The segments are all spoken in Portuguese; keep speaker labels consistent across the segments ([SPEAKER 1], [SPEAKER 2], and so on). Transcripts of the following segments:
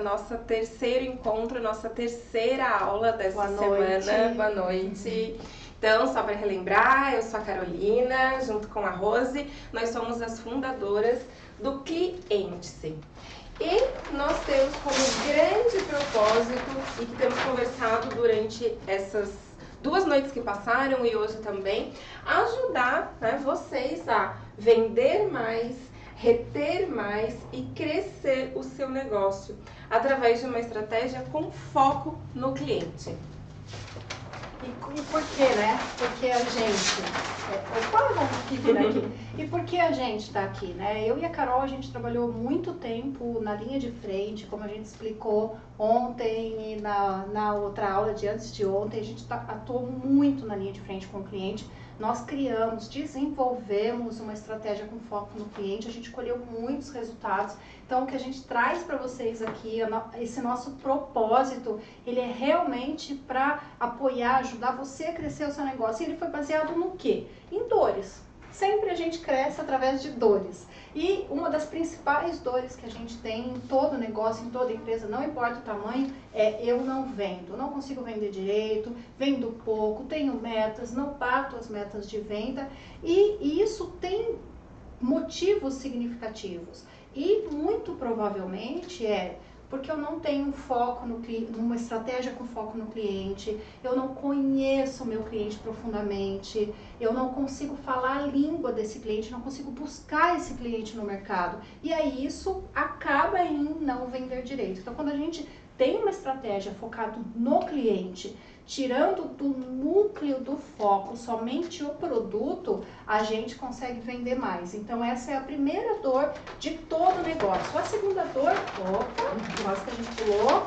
[SPEAKER 1] nosso terceiro encontro, nossa terceira aula dessa semana. Boa noite. Então, só para relembrar, eu sou a Carolina, junto com a Rose, nós somos as fundadoras do Cliente-se. E nós temos como grande propósito, e que temos conversado durante essas 2 noites que passaram e hoje também, ajudar, né, vocês a vender mais, reter mais e crescer o seu negócio através de uma estratégia com foco no cliente.
[SPEAKER 2] E por quê, né? Porque a gente... E por que a gente está aqui, né? Eu e a Carol, a gente trabalhou muito tempo na linha de frente, como a gente explicou ontem e na outra aula de antes de ontem, a gente atuou muito na linha de frente com o cliente. Nós criamos, desenvolvemos uma estratégia com foco no cliente, a gente colheu muitos resultados. Então, o que a gente traz para vocês aqui, esse nosso propósito, ele é realmente para apoiar, ajudar você a crescer o seu negócio. E ele foi baseado no quê? Em dores. Sempre a gente cresce através de dores. E uma das principais dores que a gente tem em todo negócio, em toda empresa, não importa o tamanho, é eu não vendo, não consigo vender direito, vendo pouco, tenho metas, não bato as metas de venda. E isso tem motivos significativos. E muito provavelmente porque eu não tenho foco numa estratégia com foco no cliente, eu não conheço o meu cliente profundamente, eu não consigo falar a língua desse cliente, não consigo buscar esse cliente no mercado. E aí isso acaba em não vender direito. Então, quando a gente tem uma estratégia focada no cliente, tirando do núcleo do foco somente o produto, a gente consegue vender mais. Então essa é a primeira dor de todo negócio. A segunda dor, nossa, que a gente pulou,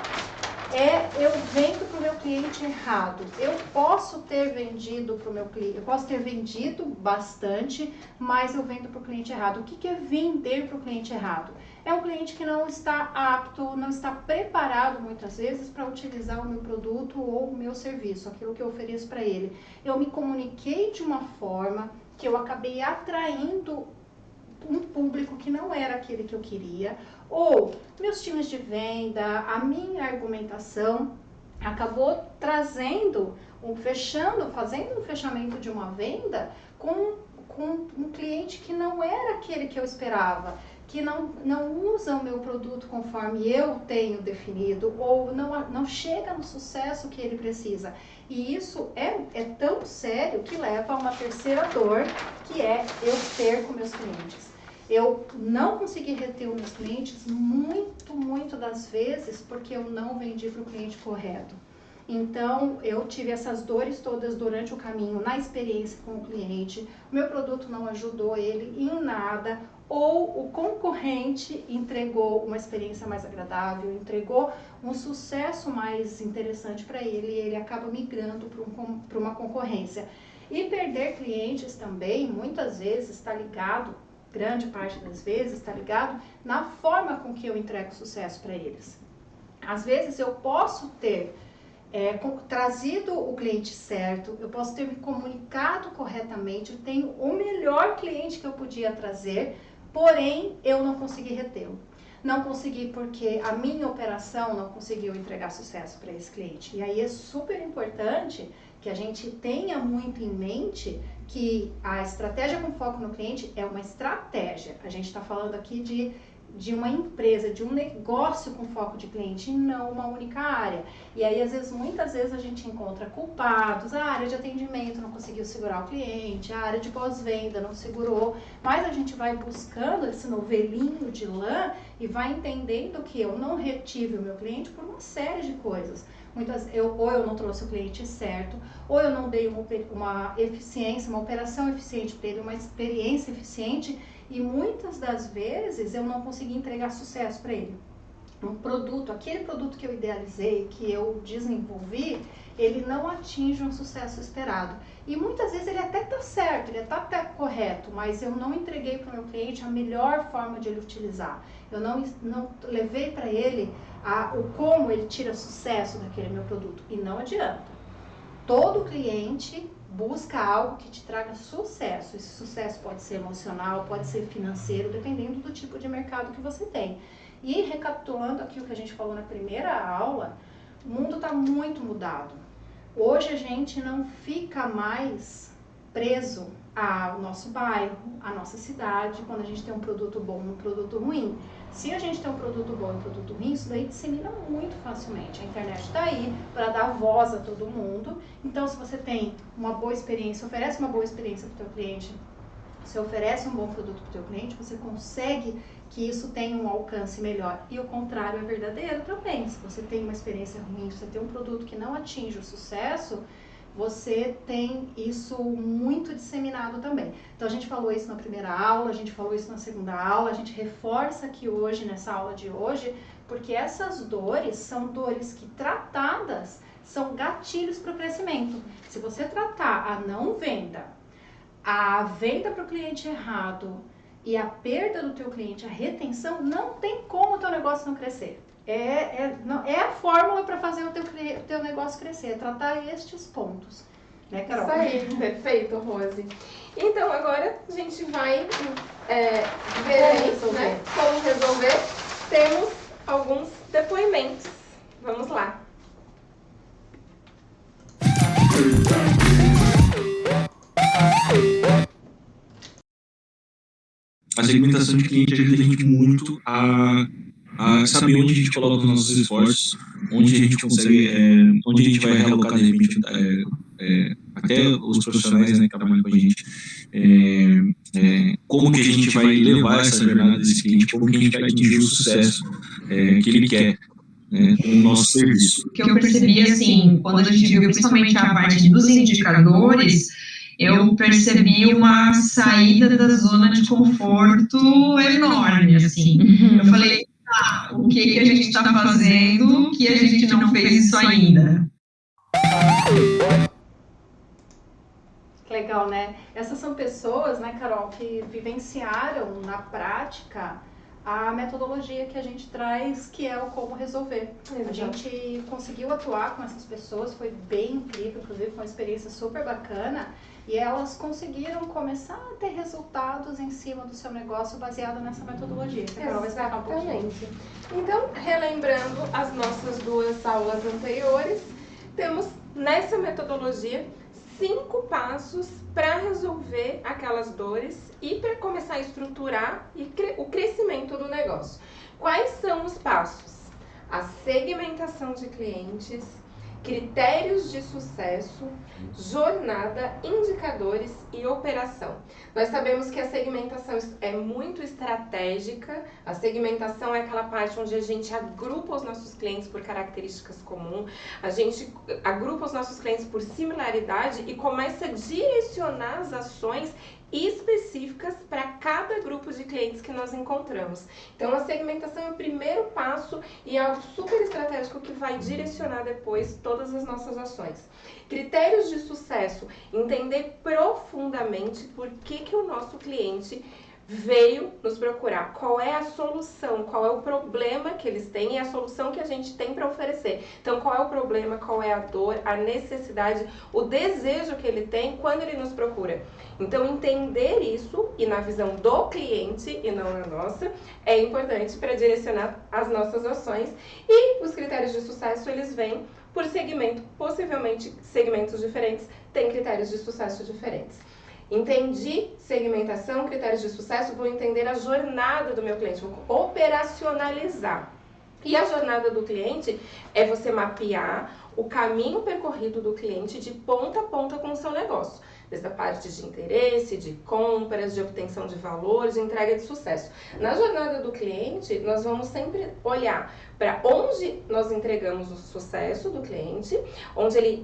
[SPEAKER 2] eu vendo para o meu cliente errado. Eu posso ter vendido para o meu cliente, eu posso ter vendido bastante, mas eu vendo para o cliente errado. O que é vender para o cliente errado? É um cliente que não está apto, não está preparado muitas vezes para utilizar o meu produto ou o meu serviço, aquilo que eu ofereço para ele. Eu me comuniquei de uma forma que eu acabei atraindo um público que não era aquele que eu queria, ou meus times de venda, a minha argumentação acabou trazendo, fazendo um fechamento de uma venda com um cliente que não era aquele que eu esperava, que não usa o meu produto conforme eu tenho definido, ou não chega no sucesso que ele precisa. E isso é tão sério que leva a uma terceira dor, que é eu perco meus clientes. Eu não consegui reter os meus clientes muito das vezes porque eu não vendi para o cliente correto. Então, eu tive essas dores todas durante o caminho, na experiência com o cliente, o meu produto não ajudou ele em nada, ou o concorrente entregou uma experiência mais agradável, entregou um sucesso mais interessante para ele e ele acaba migrando para uma concorrência. E perder clientes também, muitas vezes, está ligado, grande parte das vezes, está ligado na forma com que eu entrego sucesso para eles. Às vezes eu posso ter trazido o cliente certo, eu posso ter me comunicado corretamente, eu tenho o melhor cliente que eu podia trazer, porém eu não consegui retê-lo. Não consegui porque a minha operação não conseguiu entregar sucesso para esse cliente. E aí é super importante que a gente tenha muito em mente que a estratégia com foco no cliente é uma estratégia. A gente está falando aqui de uma empresa, de um negócio com foco de cliente e não uma única área. E aí, muitas vezes a gente encontra culpados, a área de atendimento não conseguiu segurar o cliente, a área de pós-venda não segurou, mas a gente vai buscando esse novelinho de lã e vai entendendo que eu não retive o meu cliente por uma série de coisas. Ou eu não trouxe o cliente certo, ou eu não dei uma eficiência, uma operação eficiente para ele, uma experiência eficiente, e muitas das vezes eu não consegui entregar sucesso para ele. Aquele produto que eu idealizei, que eu desenvolvi, ele não atinge um sucesso esperado. E muitas vezes ele até está certo, ele até correto, mas eu não entreguei para o meu cliente a melhor forma de ele utilizar. Eu não levei para ele o como ele tira sucesso daquele meu produto. E não adianta. Todo cliente busca algo que te traga sucesso. Esse sucesso pode ser emocional, pode ser financeiro, dependendo do tipo de mercado que você tem. E recapitulando aqui o que a gente falou na primeira aula, o mundo está muito mudado. Hoje a gente não fica mais preso ao nosso bairro, à nossa cidade, quando a gente tem um produto bom e um produto ruim. Se a gente tem um produto bom e um produto ruim, isso daí dissemina muito facilmente. A internet está aí para dar voz a todo mundo. Então, se você tem uma boa experiência, oferece uma boa experiência para o teu cliente, você oferece um bom produto para o teu cliente, você consegue que isso tenha um alcance melhor. E o contrário é verdadeiro também. Se você tem uma experiência ruim, se você tem um produto que não atinge o sucesso, você tem isso muito disseminado também. Então a gente falou isso na primeira aula, a gente falou isso na segunda aula, a gente reforça aqui hoje, nessa aula de hoje, porque essas dores são dores que tratadas são gatilhos para o crescimento. Se você tratar a não venda, a venda para o cliente errado e a perda do teu cliente, a retenção, não tem como o teu negócio não crescer. É a fórmula para fazer o teu negócio crescer, é tratar estes pontos. Né, Carol?
[SPEAKER 1] Isso aí, perfeito, Rose. Então, agora a gente vai ver né, como resolver. Temos alguns depoimentos. Vamos lá.
[SPEAKER 3] A segmentação de cliente ajuda a gente muito a saber onde a gente coloca os nossos esforços, onde a gente consegue, onde a gente vai realocar, de repente, até os profissionais, né, que trabalham com a gente, como que a gente vai levar essa jornada desse cliente, como que a gente vai atingir o sucesso que ele quer com o nosso serviço.
[SPEAKER 4] O que eu percebi, assim, quando a gente viu principalmente a parte dos indicadores, eu percebi uma saída da zona de conforto enorme, assim. Eu falei, o que a gente está fazendo que a gente não fez isso ainda?
[SPEAKER 2] Legal, né? Essas são pessoas, né, Carol, que vivenciaram na prática a metodologia que a gente traz, que é o como resolver. A gente conseguiu atuar com essas pessoas, foi bem incrível, inclusive foi uma experiência super bacana, e elas conseguiram começar a ter resultados em cima do seu negócio baseado nessa metodologia. A Carol vai explicar um pouquinho.
[SPEAKER 1] Então, relembrando as nossas duas aulas anteriores, temos nessa metodologia 5 passos para resolver aquelas dores e para começar a estruturar o crescimento do negócio. Quais são os passos? A segmentação de clientes, critérios de sucesso, jornada, indicadores e operação. Nós sabemos que a segmentação é muito estratégica. A segmentação é aquela parte onde a gente agrupa os nossos clientes por características comuns, a gente agrupa os nossos clientes por similaridade e começa a direcionar as ações específicas para cada grupo de clientes que nós encontramos. Então, a segmentação é o primeiro passo e é algo super estratégico que vai direcionar depois todas as nossas ações. Critérios de sucesso, entender profundamente por que o nosso cliente veio nos procurar, qual é a solução, qual é o problema que eles têm e a solução que a gente tem para oferecer. Então, qual é o problema, qual é a dor, a necessidade, o desejo que ele tem quando ele nos procura. Então, entender isso, e na visão do cliente e não na nossa, é importante para direcionar as nossas ações. E os critérios de sucesso, eles vêm por segmento, possivelmente segmentos diferentes, têm critérios de sucesso diferentes. Entendi segmentação, critérios de sucesso, vou entender a jornada do meu cliente, vou operacionalizar. E a jornada do cliente é você mapear o caminho percorrido do cliente de ponta a ponta com o seu negócio. Desde a parte de interesse, de compras, de obtenção de valor, de entrega de sucesso. Na jornada do cliente, nós vamos sempre olhar para onde nós entregamos o sucesso do cliente, onde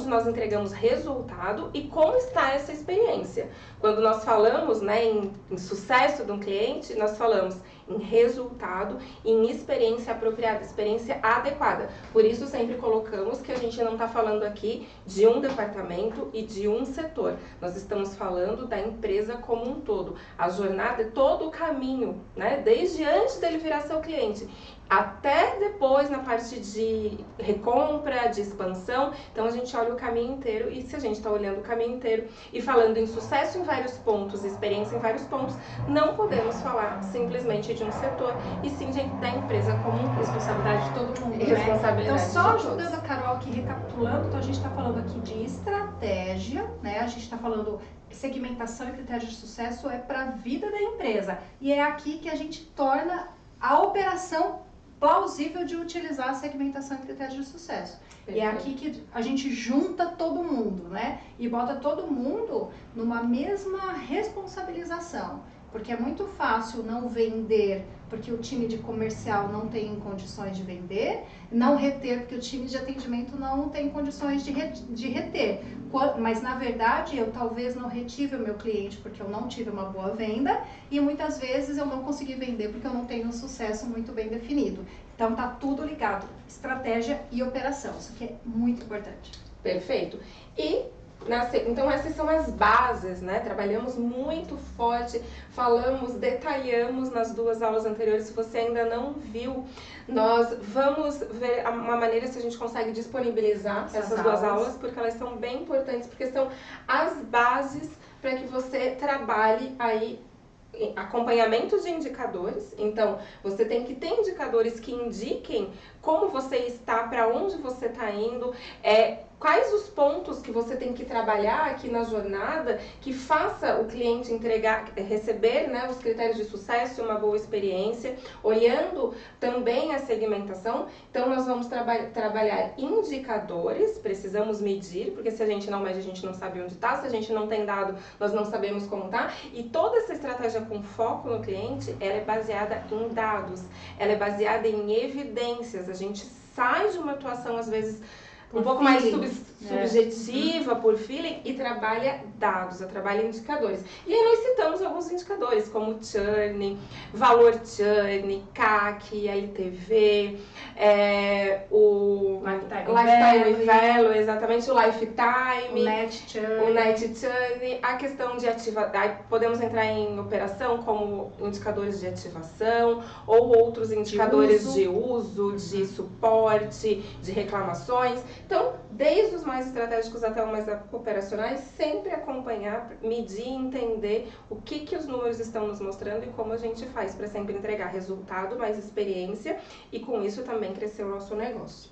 [SPEAKER 1] nós entregamos resultado e como está essa experiência. Quando nós falamos, né, em sucesso de um cliente, nós falamos em resultado e em experiência apropriada, experiência adequada. Por isso sempre colocamos que a gente não está falando aqui de um departamento e de um setor. Nós estamos falando da empresa como um todo. A jornada é todo o caminho, né? Desde antes dele virar seu cliente até depois na parte de recompra, de expansão. Então a gente olha o caminho inteiro, e se a gente está olhando o caminho inteiro e falando em sucesso em vários pontos, experiência em vários pontos, não podemos falar simplesmente de um setor, e sim da empresa como responsabilidade de todo mundo,
[SPEAKER 2] né? Então só ajudando a Carol aqui, recapitulando, então a gente está falando aqui de estratégia, né? A gente está falando segmentação e critérios de sucesso é para a vida da empresa, e é aqui que a gente torna a operação plausível de utilizar a segmentação e critérios de sucesso. Perfeito. E é aqui que a gente junta todo mundo, né? E bota todo mundo numa mesma responsabilização. Porque é muito fácil não vender porque o time de comercial não tem condições de vender, não reter porque o time de atendimento não tem condições de reter. Mas, na verdade, eu talvez não retive o meu cliente porque eu não tive uma boa venda, e muitas vezes eu não consegui vender porque eu não tenho um sucesso muito bem definido. Então, tá tudo ligado, estratégia e operação. Isso aqui é muito importante.
[SPEAKER 1] Perfeito. Então essas são as bases, né? Trabalhamos muito forte, detalhamos nas 2 aulas anteriores. Se você ainda não viu, nós vamos ver uma maneira se a gente consegue disponibilizar essas 2 aulas, porque elas são bem importantes, porque são as bases para que você trabalhe aí acompanhamento de indicadores. Então, você tem que ter indicadores que indiquem como você está, para onde você está indo, quais os pontos que você tem que trabalhar aqui na jornada que faça o cliente receber, né, os critérios de sucesso e uma boa experiência, olhando também a segmentação. Então, nós vamos trabalhar indicadores, precisamos medir, porque se a gente não mede, a gente não sabe onde está, se a gente não tem dado, nós não sabemos como está, e toda essa estratégia com foco no cliente, ela é baseada em dados, ela é baseada em evidências. A gente sai de uma atuação, às vezes, um pouco mais subjetiva, por feeling, e trabalha dados, trabalha indicadores. E aí nós citamos alguns indicadores, como churn, valor churn, CAC, LTV, o lifetime value, exatamente, o lifetime, o net churn, a questão de podemos entrar em operação como indicadores de ativação, ou outros indicadores de uso, de suporte, de reclamações. Então, desde os mais estratégicos até os mais operacionais, sempre acompanhar, medir, entender o que os números estão nos mostrando e como a gente faz para sempre entregar resultado, mais experiência, e com isso também crescer o nosso negócio.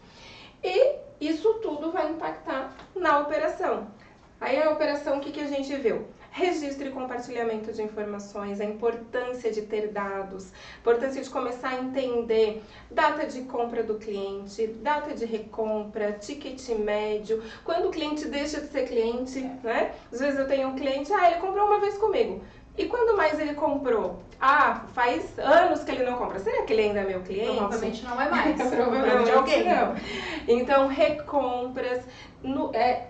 [SPEAKER 1] E isso tudo vai impactar na operação. Aí a operação, o que a gente viu? Registro e compartilhamento de informações, a importância de ter dados, a importância de começar a entender data de compra do cliente, data de recompra, ticket médio, quando o cliente deixa de ser cliente, né? Às vezes eu tenho um cliente, ele comprou uma vez comigo. E quando mais ele comprou? Faz anos que ele não compra. Será que ele ainda é meu cliente?
[SPEAKER 2] Provavelmente não é mais.
[SPEAKER 1] Provavelmente de alguém. Não. Então, recompras,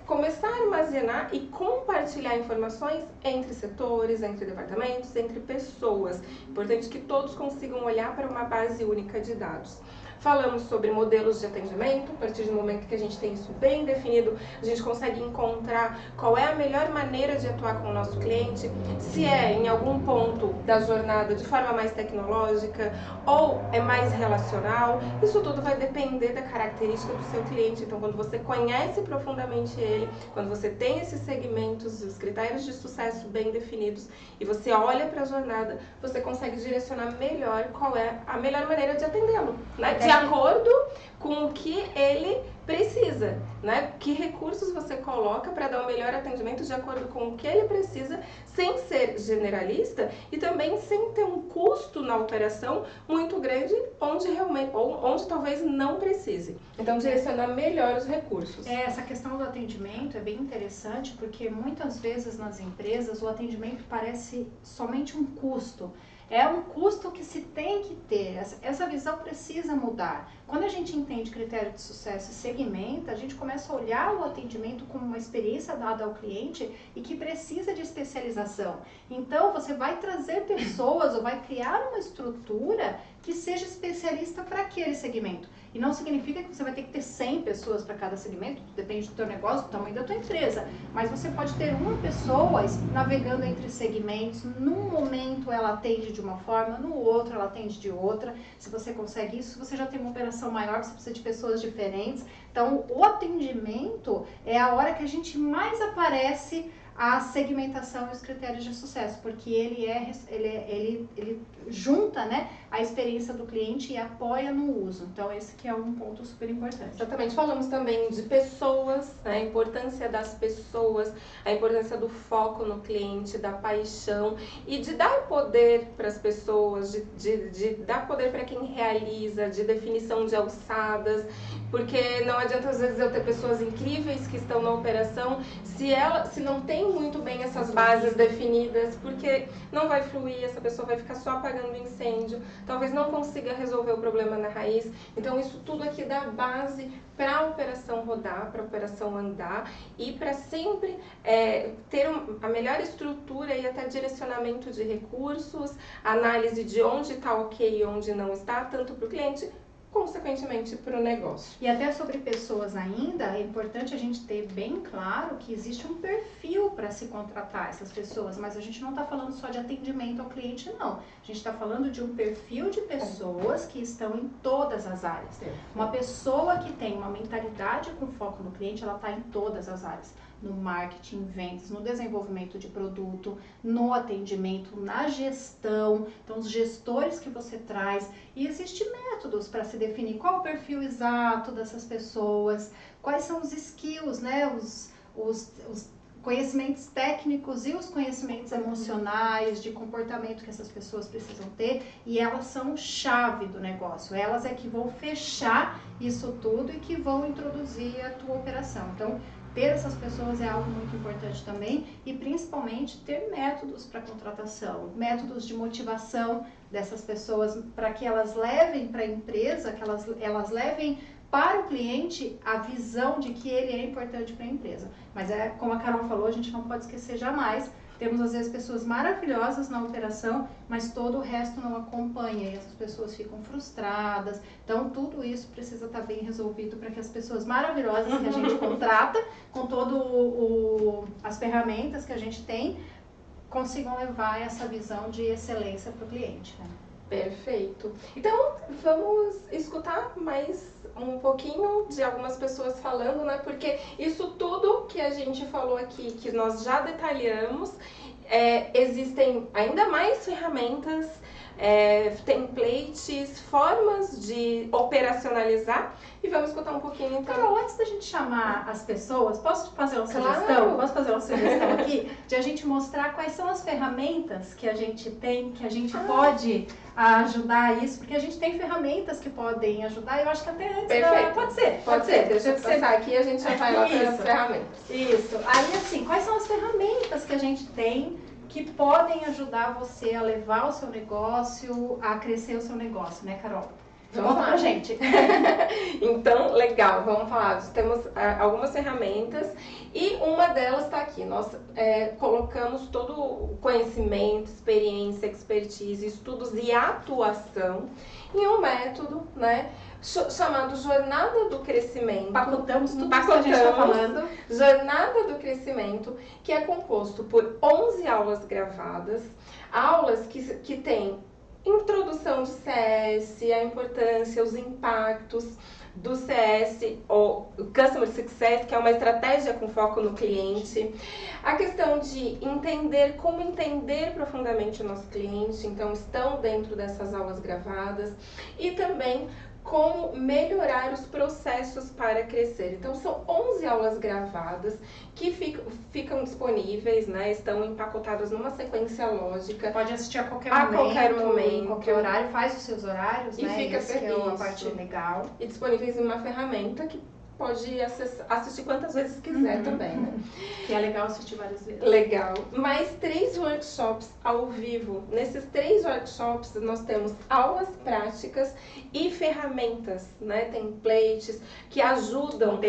[SPEAKER 1] começar a armazenar e compartilhar informações entre setores, entre departamentos, entre pessoas. Importante que todos consigam olhar para uma base única de dados. Falamos sobre modelos de atendimento. A partir do momento que a gente tem isso bem definido, a gente consegue encontrar qual é a melhor maneira de atuar com o nosso cliente, se é em algum ponto da jornada de forma mais tecnológica ou é mais relacional. Isso tudo vai depender da característica do seu cliente. Então, quando você conhece profundamente ele, quando você tem esses segmentos, os critérios de sucesso bem definidos, e você olha para a jornada, você consegue direcionar melhor qual é a melhor maneira de atendê-lo, né? De acordo com o que ele precisa, né? Que recursos você coloca para dar o melhor atendimento de acordo com o que ele precisa, sem ser generalista e também sem ter um custo na operação muito grande, onde talvez não precise. Então, direcionar melhor os recursos.
[SPEAKER 2] Essa questão do atendimento é bem interessante, porque muitas vezes nas empresas o atendimento parece somente um custo. É um custo que se tem que ter, essa visão precisa mudar. Quando a gente entende critério de sucesso e segmenta, a gente começa a olhar o atendimento como uma experiência dada ao cliente e que precisa de especialização. Então, você vai trazer pessoas ou vai criar uma estrutura que seja especialista para aquele segmento. E não significa que você vai ter que ter 100 pessoas para cada segmento, depende do teu negócio, do tamanho da tua empresa. Mas você pode ter uma pessoa navegando entre segmentos, num momento ela atende de uma forma, no outro ela atende de outra. Se você consegue isso, você já tem uma operação maior, você precisa de pessoas diferentes. Então, o atendimento é a hora que a gente mais aparece a segmentação e os critérios de sucesso, porque ele junta, né, a experiência do cliente e apoia no uso. Então, esse que é um ponto super importante.
[SPEAKER 1] Exatamente. Falamos também de pessoas, né, a importância das pessoas, a importância do foco no cliente, da paixão e de dar poder para as pessoas, de dar poder para quem realiza, de definição de alçadas, porque não adianta às vezes eu ter pessoas incríveis que estão na operação se não tem muito bem essas bases definidas, porque não vai fluir, essa pessoa vai ficar só apagando incêndio, talvez não consiga resolver o problema na raiz. Então isso tudo aqui dá base para a operação rodar, para a operação andar e para sempre ter a melhor estrutura e até direcionamento de recursos, análise de onde está ok e onde não está, tanto para o cliente, consequentemente para o negócio.
[SPEAKER 2] E até sobre pessoas ainda, é importante a gente ter bem claro que existe um perfil para se contratar essas pessoas, mas a gente não está falando só de atendimento ao cliente, não. A gente está falando de um perfil de pessoas que estão em todas as áreas. Uma pessoa que tem uma mentalidade com foco no cliente, ela está em todas as áreas. No marketing, vendas, no desenvolvimento de produto, no atendimento, na gestão. Então, os gestores que você traz. E existem métodos para se definir qual o perfil exato dessas pessoas, quais são os skills, né? Os conhecimentos técnicos e os conhecimentos emocionais, de comportamento que essas pessoas precisam ter, e elas são chave do negócio. Elas é que vão fechar isso tudo e que vão introduzir a tua operação. Então, ter essas pessoas é algo muito importante também, e principalmente ter métodos para contratação, métodos de motivação dessas pessoas para que elas levem para a empresa, que elas levem para o cliente a visão de que ele é importante para a empresa. Mas como a Carol falou, a gente não pode esquecer jamais. Temos, às vezes, pessoas maravilhosas na operação, mas todo o resto não acompanha e essas pessoas ficam frustradas. Então, tudo isso precisa estar bem resolvido para que as pessoas maravilhosas que a gente contrata, com todas as ferramentas que a gente tem, consigam levar essa visão de excelência para o cliente, né?
[SPEAKER 1] Perfeito. Então, vamos escutar mais um pouquinho de algumas pessoas falando, né? Porque isso tudo que a gente falou aqui, que nós já detalhamos, existem ainda mais ferramentas, templates, formas de operacionalizar. E vamos escutar um pouquinho, então.
[SPEAKER 2] Carol, antes da gente chamar as pessoas, posso fazer uma sugestão?
[SPEAKER 1] Claro.
[SPEAKER 2] Posso fazer uma sugestão aqui? De a gente mostrar quais são as ferramentas que a gente tem, que a gente pode ajudar isso, porque a gente tem ferramentas que podem ajudar, eu acho que até antes.
[SPEAKER 1] Perfeito.
[SPEAKER 2] Pode ser.
[SPEAKER 1] Deixa eu passar aqui e a gente já vai lá para as ferramentas.
[SPEAKER 2] Isso. Aí, assim, quais são as ferramentas que a gente tem que podem ajudar você a levar o seu negócio, a crescer o seu negócio, né, Carol? Conta pra gente.
[SPEAKER 1] Então, legal, vamos falar. Temos algumas ferramentas e uma delas está aqui. Nós colocamos todo o conhecimento, experiência, expertise, estudos e atuação em um método, né, chamado Jornada do Crescimento.
[SPEAKER 2] Pacotamos tudo isso que a gente está falando.
[SPEAKER 1] Jornada do Crescimento, que é composto por 11 aulas gravadas, aulas que têm introdução de CS, a importância, os impactos do CS, ou Customer Success, que é uma estratégia com foco no cliente. A questão de entender como entender profundamente o nosso cliente, então estão dentro dessas aulas gravadas. E também como melhorar os processos para crescer. Então, são 11 aulas gravadas que ficam disponíveis, né? Estão empacotadas numa sequência lógica.
[SPEAKER 2] Pode assistir a qualquer
[SPEAKER 1] momento,
[SPEAKER 2] em qualquer horário, faz os seus horários,
[SPEAKER 1] e
[SPEAKER 2] né?
[SPEAKER 1] fica
[SPEAKER 2] Isso que é uma parte legal.
[SPEAKER 1] E disponíveis em uma ferramenta que pode assistir quantas vezes quiser também, né?
[SPEAKER 2] Que é legal assistir várias vezes.
[SPEAKER 1] Legal. Mais 3 workshops ao vivo. Nesses 3 workshops nós temos aulas práticas e ferramentas, né? Templates que ajudam,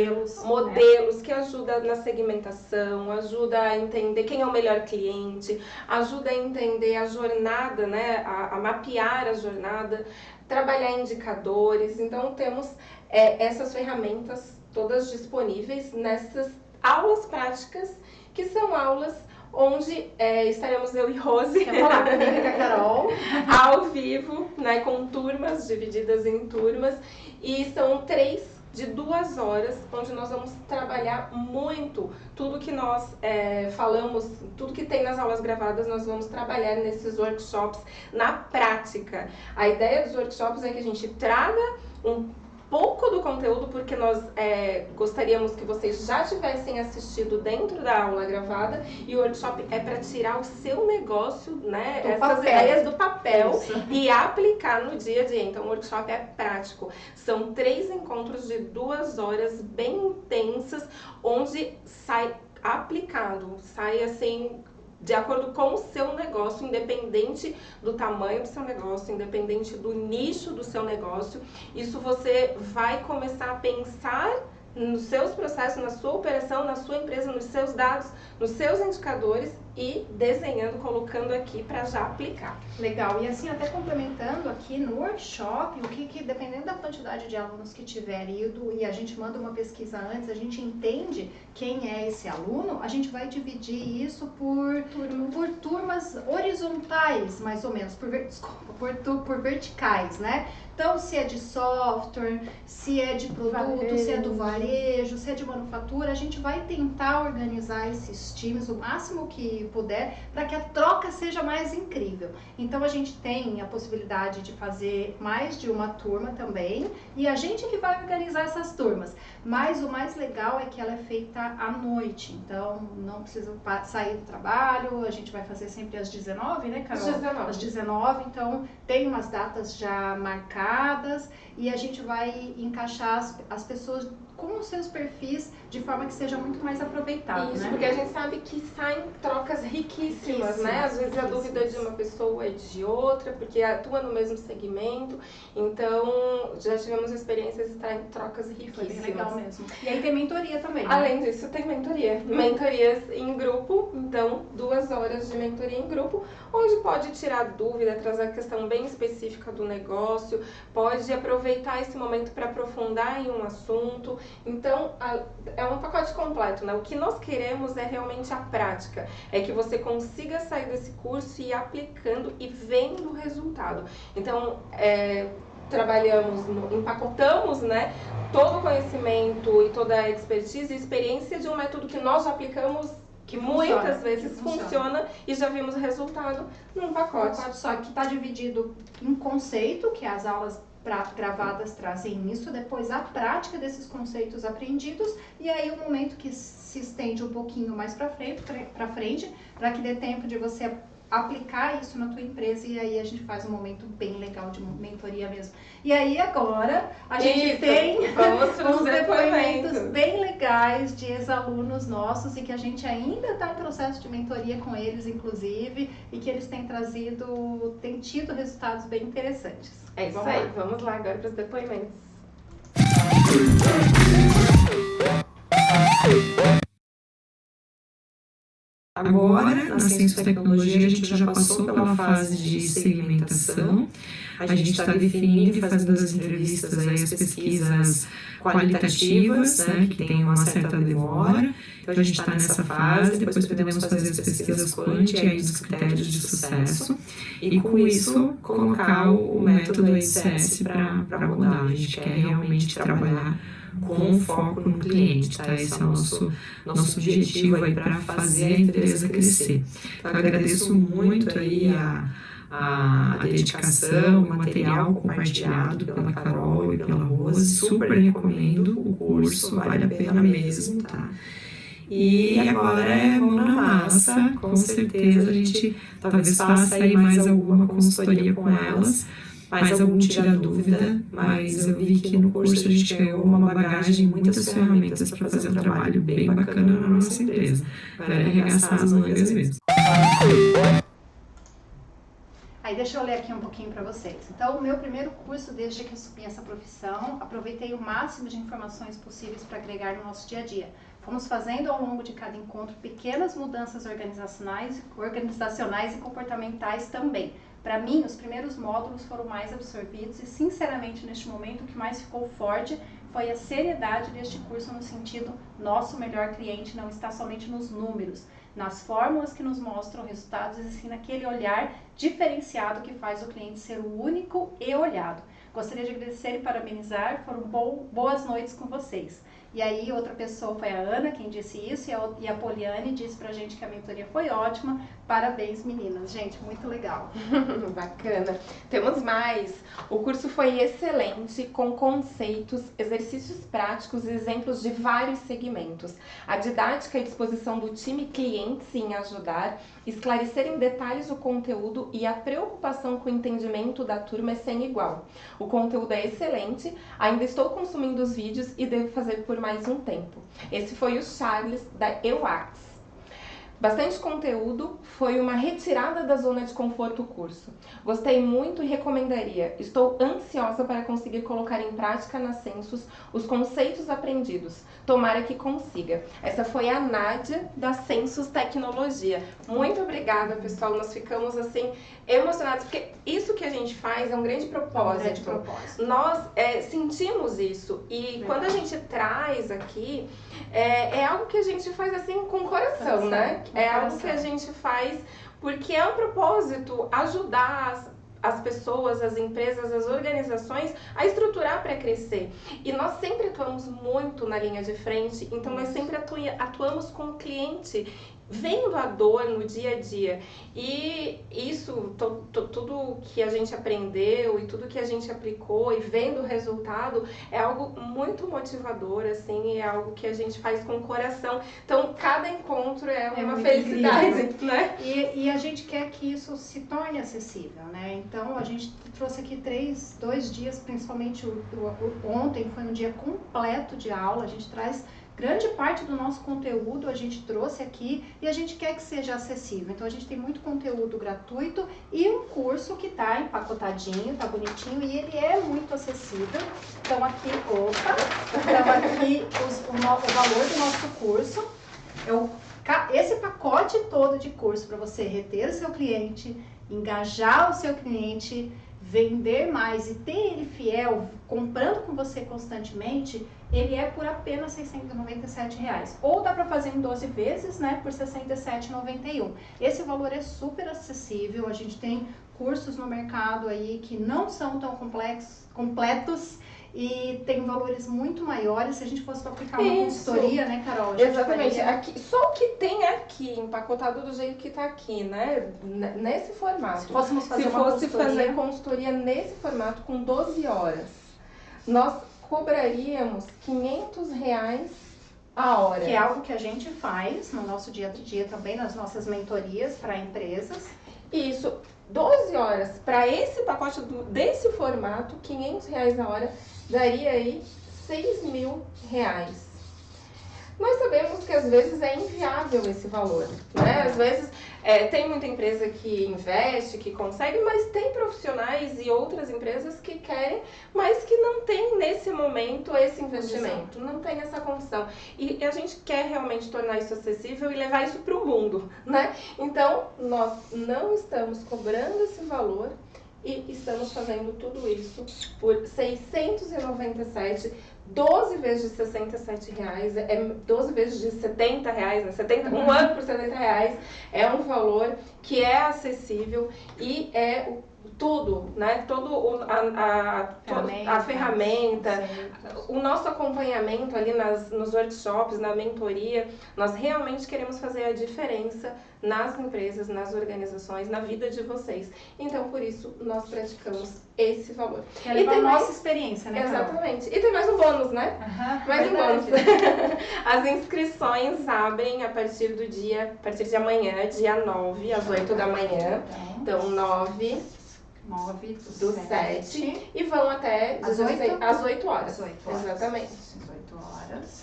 [SPEAKER 1] modelos que ajudam na segmentação, ajuda a entender quem é o melhor cliente, ajuda a entender a jornada, né? A mapear a jornada, trabalhar indicadores. Então temos essas ferramentas todas disponíveis nessas aulas práticas, que são aulas onde estaremos eu e Rose,
[SPEAKER 2] Carol,
[SPEAKER 1] ao vivo, né, com turmas divididas em turmas, e são 3 de 2 horas, onde nós vamos trabalhar muito tudo que nós falamos, tudo que tem nas aulas gravadas, nós vamos trabalhar nesses workshops na prática. A ideia dos workshops é que a gente traga um pouco do conteúdo, porque nós gostaríamos que vocês já tivessem assistido dentro da aula gravada, e o workshop é para tirar o seu negócio, né, essas ideias do papel e aplicar no dia a dia. Então o workshop é prático. São 3 encontros de 2 horas bem intensas, onde sai aplicado, sai assim, de acordo com o seu negócio, independente do tamanho do seu negócio, independente do nicho do seu negócio. Isso você vai começar a pensar nos seus processos, na sua operação, na sua empresa, nos seus dados, nos seus indicadores e desenhando, colocando aqui para já aplicar.
[SPEAKER 2] Legal. E assim, até complementando aqui no workshop, o que dependendo da quantidade de alunos que tiver ido, e a gente manda uma pesquisa antes, a gente entende quem é esse aluno, a gente vai dividir isso por turmas horizontais, mais ou menos, por verticais, né? Então, se é de software, se é de produto, se é do varejo, se é de manufatura, a gente vai tentar organizar esses times o máximo que puder para que a troca seja mais incrível. Então, a gente tem a possibilidade de fazer mais de uma turma também, e a gente que vai organizar essas turmas. Mas o mais legal é que ela é feita à noite, então não precisa sair do trabalho, a gente vai fazer sempre às 19, né, Carol? Às 19, então tem umas datas já marcadas e a gente vai encaixar as pessoas com os seus perfis de forma que seja muito mais aproveitável.
[SPEAKER 1] Isso,
[SPEAKER 2] né?
[SPEAKER 1] Porque a gente sabe que saem trocas riquíssimas, né? Às vezes a dúvida de uma pessoa é de outra, porque atua no mesmo segmento. Então, já tivemos experiências de estar em trocas riquíssimas.
[SPEAKER 2] Foi bem legal mesmo. E aí tem mentoria também.
[SPEAKER 1] Além disso, tem mentoria. Mentorias em grupo, então 2 horas de mentoria em grupo, onde pode tirar dúvida, trazer a questão bem específica do negócio, pode aproveitar esse momento para aprofundar em um assunto. Então, é um pacote completo, né? O que nós queremos é realmente a prática, é que você consiga sair desse curso e ir aplicando e vendo o resultado. Então, empacotamos, né, todo o conhecimento e toda a expertise e experiência de um método que nós aplicamos, que muitas vezes funciona e já vimos o resultado num pacote.
[SPEAKER 2] Só que está dividido em conceito, que as aulas gravadas trazem isso, depois a prática desses conceitos aprendidos, e aí o momento que se estende um pouquinho mais para frente, para que dê tempo de você aplicar isso na tua empresa, e aí a gente faz um momento bem legal de mentoria mesmo. E aí agora a gente tem uns depoimentos bem legais de ex-alunos nossos e que a gente ainda está em processo de mentoria com eles, inclusive, e que eles têm tido resultados bem interessantes.
[SPEAKER 1] É isso aí, vamos lá agora para os depoimentos.
[SPEAKER 5] Agora, na ciência e tecnologia, a gente já passou pela fase de segmentação, a gente está definindo e fazendo as entrevistas, aí, as pesquisas qualitativas, né, que tem uma certa demora, então a gente está nessa fase, depois podemos fazer as pesquisas quant e aí os critérios de sucesso, e com isso colocar o método ICS para rodar. A gente quer realmente trabalhar com foco no cliente, tá? Esse é o nosso objetivo aí para fazer a empresa crescer. Então, eu agradeço muito aí a dedicação, o material compartilhado pela Carol e pela Rose, super recomendo o curso, vale a pena mesmo, tá? E agora é mão na massa, com certeza a gente talvez faça aí mais alguma consultoria com elas, mais algum tira-dúvida, mas eu vi que no curso a gente ganhou uma bagagem, muitas ferramentas para fazer um trabalho bem bacana na nossa empresa, para arregaçar as mangas mesmo.
[SPEAKER 2] Aí deixa eu ler aqui um pouquinho para vocês. Então, o meu primeiro curso, desde que eu assumi essa profissão, aproveitei o máximo de informações possíveis para agregar no nosso dia a dia. Fomos fazendo ao longo de cada encontro pequenas mudanças organizacionais e comportamentais também. Para mim, os primeiros módulos foram mais absorvidos e, sinceramente, neste momento, o que mais ficou forte foi a seriedade deste curso no sentido nosso melhor cliente não está somente nos números, nas fórmulas que nos mostram resultados, e sim naquele olhar diferenciado que faz o cliente ser o único e olhado. Gostaria de agradecer e parabenizar, foram boas noites com vocês. E aí outra pessoa foi a Ana quem disse isso, e a Poliane disse pra gente que a mentoria foi ótima. Parabéns, meninas. Gente, muito legal.
[SPEAKER 1] Bacana. Temos mais. O curso foi excelente, com conceitos, exercícios práticos e exemplos de vários segmentos. A didática e disposição do time cliente em ajudar, esclarecer em detalhes o conteúdo e a preocupação com o entendimento da turma é sem igual. O conteúdo é excelente, ainda estou consumindo os vídeos e devo fazer por mais um tempo. Esse foi o Charles, da EUAX. Bastante conteúdo, foi uma retirada da zona de conforto o curso. Gostei muito e recomendaria. Estou ansiosa para conseguir colocar em prática na Census os conceitos aprendidos. Tomara que consiga. Essa foi a Nádia, da Census Tecnologia. Muito obrigada, pessoal. Nós ficamos, assim, emocionados, porque isso que a gente faz é um grande propósito. Nós sentimos isso. E quando a gente traz aqui, é algo que a gente faz, assim, com o coração, né? É algo que a gente faz porque é um propósito ajudar as pessoas, as empresas, as organizações a estruturar para crescer. E nós sempre atuamos muito na linha de frente, então nós sempre atuamos com o cliente, vendo a dor no dia a dia. E isso, tudo que a gente aprendeu e tudo que a gente aplicou e vendo o resultado é algo muito motivador, assim, é algo que a gente faz com o coração. Então, cada encontro é uma felicidade, incrível, né?
[SPEAKER 2] E a gente quer que isso se torne acessível, né? Então, a gente trouxe aqui 2 dias, principalmente ontem, foi um dia completo de aula. A gente traz grande parte do nosso conteúdo, a gente trouxe aqui e a gente quer que seja acessível. Então a gente tem muito conteúdo gratuito e um curso que tá empacotadinho, tá bonitinho e ele é muito acessível. Então aqui, o valor do nosso curso, esse pacote todo de curso para você reter o seu cliente, engajar o seu cliente, vender mais e ter ele fiel, comprando com você constantemente, ele é por apenas R$ 697. Ou dá para fazer em 12 vezes, né, por R$ 67,91. Esse valor é super acessível, a gente tem cursos no mercado aí que não são tão completos e tem valores muito maiores. Se a gente fosse aplicar uma consultoria, né, Carol?
[SPEAKER 1] Exatamente. Aqui, só o que tem aqui, empacotado do jeito que tá aqui, né? Nesse formato. Se
[SPEAKER 2] fôssemos fazer
[SPEAKER 1] fazer consultoria nesse formato com 12 horas, nós cobraríamos R$500 a hora.
[SPEAKER 2] Que é algo que a gente faz no nosso dia a dia também, nas nossas mentorias para empresas.
[SPEAKER 1] Isso. 12 horas para esse pacote desse formato, R$500 a hora, daria aí R$6.000. Nós sabemos que às vezes é inviável esse valor, né? Às vezes tem muita empresa que investe, que consegue, mas tem profissionais e outras empresas que querem, mas que não tem nesse momento esse investimento, não tem essa condição. E a gente quer realmente tornar isso acessível e levar isso para o mundo, né? Então, nós não estamos cobrando esse valor e estamos fazendo tudo isso por R$697. 12 vezes de R$67, 12 vezes de R$70, né? Um ano por R$70, é um valor que é acessível e é tudo, né? A ferramenta, o nosso acompanhamento ali nos workshops, na mentoria, nós realmente queremos fazer a diferença nas empresas, nas organizações, na vida de vocês. Então, por isso, nós praticamos esse valor.
[SPEAKER 2] E tem nossa experiência, né, Carol?
[SPEAKER 1] Exatamente. E tem mais um bônus, né? Mais um bônus. As inscrições abrem a partir de amanhã, dia 9, às 8 da manhã. Então, 9...
[SPEAKER 2] 9
[SPEAKER 1] do 7 e vão até às 8 horas.
[SPEAKER 2] Às 8 horas.
[SPEAKER 1] Exatamente.
[SPEAKER 2] Às 8 horas.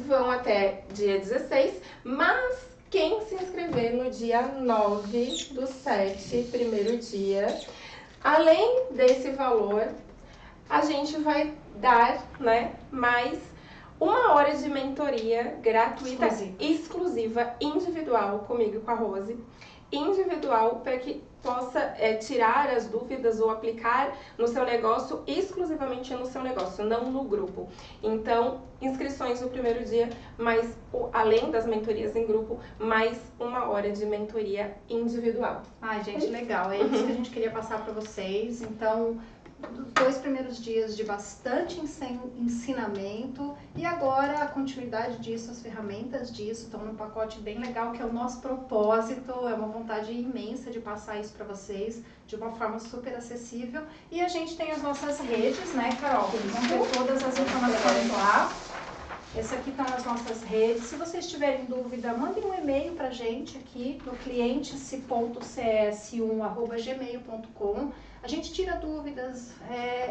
[SPEAKER 1] Vão até dia 16, mas quem se inscrever no dia 9 do 7, primeiro dia, além desse valor, a gente vai dar, né, mais 1 hora de mentoria gratuita, exclusiva, individual, comigo e com a Rose. Individual, para que possa tirar as dúvidas ou aplicar no seu negócio, exclusivamente no seu negócio, não no grupo. Então, inscrições no primeiro dia, mas além das mentorias em grupo, mais 1 hora de mentoria individual.
[SPEAKER 2] Ai, gente, legal. É isso que a gente queria passar para vocês. Então, os 2 primeiros dias de bastante ensinamento e agora a continuidade disso, as ferramentas disso estão num pacote bem legal, que é o nosso propósito, é uma vontade imensa de passar isso para vocês de uma forma super acessível. E a gente tem as nossas redes, né, Carol? Vão ter todas as informações lá. Esse aqui estão as nossas redes. Se vocês tiverem dúvida, mandem um e-mail para a gente aqui no clientes.cs1@gmail.com. A gente tira dúvidas,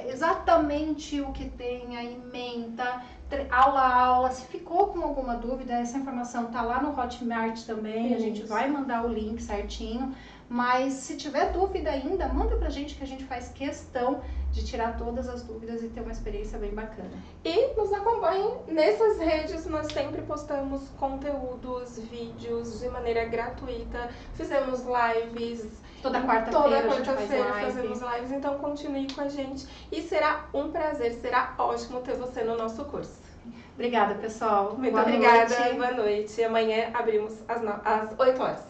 [SPEAKER 2] exatamente o que tem, a ementa, aula a aula. Se ficou com alguma dúvida, essa informação está lá no Hotmart também. A gente vai mandar o link certinho. Mas se tiver dúvida ainda, manda pra gente que a gente faz questão de tirar todas as dúvidas e ter uma experiência bem bacana.
[SPEAKER 1] E nos acompanhem nessas redes, nós sempre postamos conteúdos, vídeos de maneira gratuita. Fizemos lives.
[SPEAKER 2] Toda quarta-feira
[SPEAKER 1] fazemos lives, então continue com a gente. E será um prazer, será ótimo ter você no nosso curso.
[SPEAKER 2] Obrigada, pessoal.
[SPEAKER 1] Muito obrigada, boa noite. Amanhã abrimos às 8 horas.